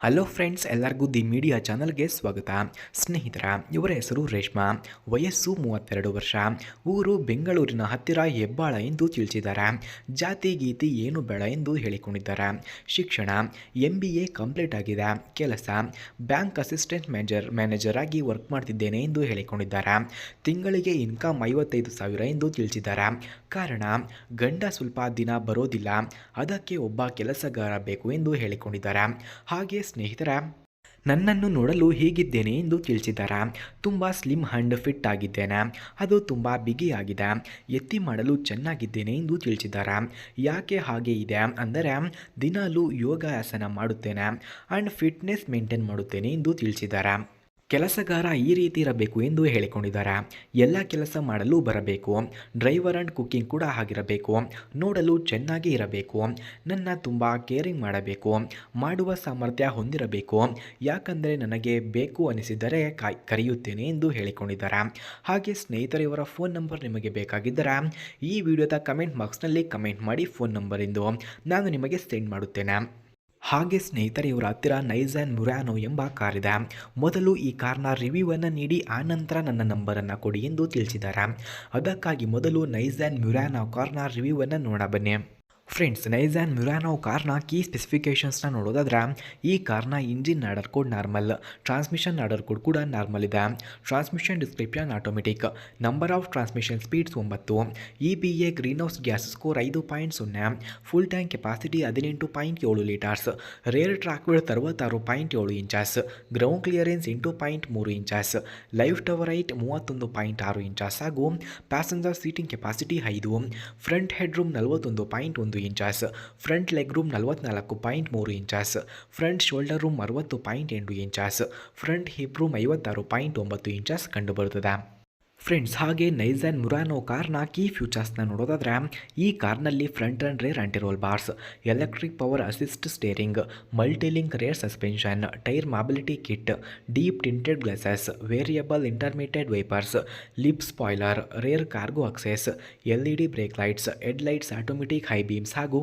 Hello friends, ಎಲ್ಲರಿಗೂ the media ಚಾನಲ್ಗೆ ಸ್ವಾಗತ. ಸ್ನೇಹಿತರ, ಇವರ ಹೆಸರು ರೇಷ್ಮಾ, ವಯಸ್ಸು 32 ವರ್ಷ, ಊರು ಬೆಂಗಳೂರಿನ ಹತ್ತಿರ ಹೆಬ್ಬಾಳ ಎಂದು ತಿಳಿಸಿದ್ದಾರೆ. ಜಾತಿ ಗೀತಿ ಏನು ಬೇಡ ಎಂದು ಹೇಳಿಕೊಂಡಿದ್ದಾರೆ. ಶಿಕ್ಷಣ MBA ಕಂಪ್ಲೀಟ್ ಆಗಿದೆ. ಕೆಲಸ ಬ್ಯಾಂಕ್ ಅಸಿಸ್ಟೆಂಟ್ ಮ್ಯಾನೇಜರ್ ಆಗಿ ವರ್ಕ್ ಮಾಡ್ತಿದ್ದೇನೆ ಎಂದು ಹೇಳಿಕೊಂಡಿದ್ದಾರೆ. ತಿಂಗಳಿಗೆ ಇನ್ಕಮ್ 55,000 ಎಂದು ತಿಳಿಸಿದ್ದಾರೆ. ಕಾರಣ, ಗಂಡ ಸ್ವಲ್ಪ ದಿನ ಬರೋದಿಲ್ಲ, ಅದಕ್ಕೆ ಒಬ್ಬ ಕೆಲಸಗಾರ ಬೇಕು ಎಂದು ಹೇಳಿಕೊಂಡಿದ್ದಾರೆ. ಹಾಗೆ ಸ್ನೇಹಿತರ, ನನ್ನನ್ನು ನೋಡಲು ಹೀಗಿದ್ದೇನೆ ಎಂದು ತಿಳಿಸಿದ್ದಾರೆ. ತುಂಬ ಸ್ಲಿಮ್ ಆ್ಯಂಡ್ ಫಿಟ್ ಆಗಿದ್ದೇನೆ, ಅದು ತುಂಬ ಬಿಗಿಯಾಗಿದೆ, ಎತ್ತಿ ಮಾಡಲು ಚೆನ್ನಾಗಿದ್ದೇನೆ ಎಂದು ತಿಳಿಸಿದ್ದಾರೆ. ಯಾಕೆ ಹಾಗೆ ಇದೆ ಅಂದರೆ, ದಿನಾಲೂ ಯೋಗಾಸನ ಮಾಡುತ್ತೇನೆ ಆ್ಯಂಡ್ ಫಿಟ್ನೆಸ್ ಮೇಂಟೈನ್ ಮಾಡುತ್ತೇನೆ ಎಂದು ತಿಳಿಸಿದ್ದಾರೆ. ಕೆಲಸಗಾರ ಈ ರೀತಿ ಇರಬೇಕು ಎಂದು ಹೇಳಿಕೊಂಡಿದ್ದಾರೆ. ಎಲ್ಲ ಕೆಲಸ ಮಾಡಲು ಬರಬೇಕು, ಡ್ರೈವರ್ ಆ್ಯಂಡ್ ಕುಕ್ಕಿಂಗ್ ಕೂಡ ಆಗಿರಬೇಕು, ನೋಡಲು ಚೆನ್ನಾಗಿ ಇರಬೇಕು, ನನ್ನ ತುಂಬ ಕೇರಿಂಗ್ ಮಾಡಬೇಕು, ಮಾಡುವ ಸಾಮರ್ಥ್ಯ ಹೊಂದಿರಬೇಕು, ಯಾಕಂದರೆ ನನಗೆ ಬೇಕು ಅನಿಸಿದರೆ ಕರೆಯುತ್ತೇನೆ ಎಂದು ಹೇಳಿಕೊಂಡಿದ್ದಾರೆ. ಹಾಗೆ ಸ್ನೇಹಿತರೆ, ಇವರ ಫೋನ್ ನಂಬರ್ ನಿಮಗೆ ಬೇಕಾಗಿದ್ದರೆ ಈ ವಿಡಿಯೋದ ಕಮೆಂಟ್ ಬಾಕ್ಸ್ನಲ್ಲಿ ಕಮೆಂಟ್ ಮಾಡಿ ಫೋನ್ ನಂಬರ್ ಎಂದು ನಾನು ನಿಮಗೆ ಸೆಂಡ್ ಮಾಡುತ್ತೇನೆ. ಹಾಗೆ ಸ್ನೇಹಿತರೆ, ಇವರ ಹತ್ತಿರ ನೈಸಾನ್ ಮುರಾನೋ ಎಂಬ ಕಾರಿದೆ. ಮೊದಲು ಈ ಕಾರ್ನ ರಿವ್ಯೂವನ್ನು ನೀಡಿ ಆನಂತರ ನನ್ನ ನಂಬರನ್ನು ಕೊಡಿ ಎಂದು ತಿಳಿಸಿದ್ದಾರೆ. ಅದಕ್ಕಾಗಿ ಮೊದಲು ನೈಸಾನ್ ಮುರಾನೋ ಕಾರ್ನ ರಿವ್ಯೂವನ್ನು ನೋಡಬನ್ನಿ. ಫ್ರೆಂಡ್ಸ್, ನೈಸಾನ್ ಮುರಾನೋ ಕಾರ್ನ ಕೀ ಸ್ಪೆಸಿಫಿಕೇಷನ್ಸ್ನ ನೋಡೋದಾದ್ರೆ, ಈ ಕಾರ್ನ engine order code normal, transmission order code ಕೂಡ ನಾರ್ಮಲ್ ಇದೆ, transmission description automatic, number of transmission speeds 9, EPA green house gas score 5.0, full tank capacity 18.7 litres, rear track width 66.7 inches, ground clearance 8.3 inches, liftover height 31.6 inches ಹಾಗೂ passenger seating capacity 5, front head room 41.1 inches, front leg room 44.3 inches, front shoulder room 60.8 inches, front hip room 56.9 inches ಕಂಡುಬರುತ್ತದೆ. Friends, ಹಾಗೆ Nissan Murano ಕಾರ್ನ key ಫ್ಯೂಚರ್ಸ್ನ ನೋಡೋದಾದ್ರೆ, ಈ ಕಾರ್ನಲ್ಲಿ front and rear antiroll bars, electric power assist steering, multilink rear suspension, tyre mobility kit, deep tinted glasses, variable intermediate wipers, lip spoiler, rear cargo access, LED brake lights, head lights automatic high beams ಹಾಗೂ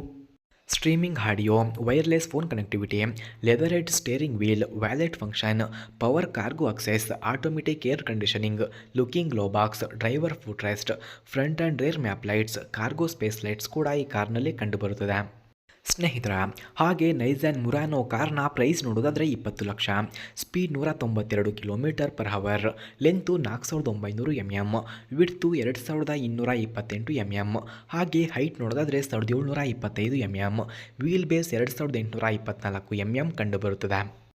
streaming audio, wireless phone connectivity, leather head steering wheel, valet function, power cargo access, automatic air conditioning, locking glove box, driver foot rest, front and rear map lights, cargo space lights ಕೂಡ ಈ ಕಾರ್ನಲ್ಲಿ ಕಂಡುಬರುತ್ತದೆ. ಸ್ನೇಹಿತರ, ಹಾಗೆ Nissan Murano ಕಾರ್ನ price ನೋಡೋದಾದರೆ 20 lakh, speed 192 km/h, length 4900 mm, width 2228 mm, ಹಾಗೆ height ನೋಡೋದಾದರೆ 1725 mm, ವೀಲ್ ಬೇಸ್ 2824 mm ಕಂಡುಬರುತ್ತದೆ.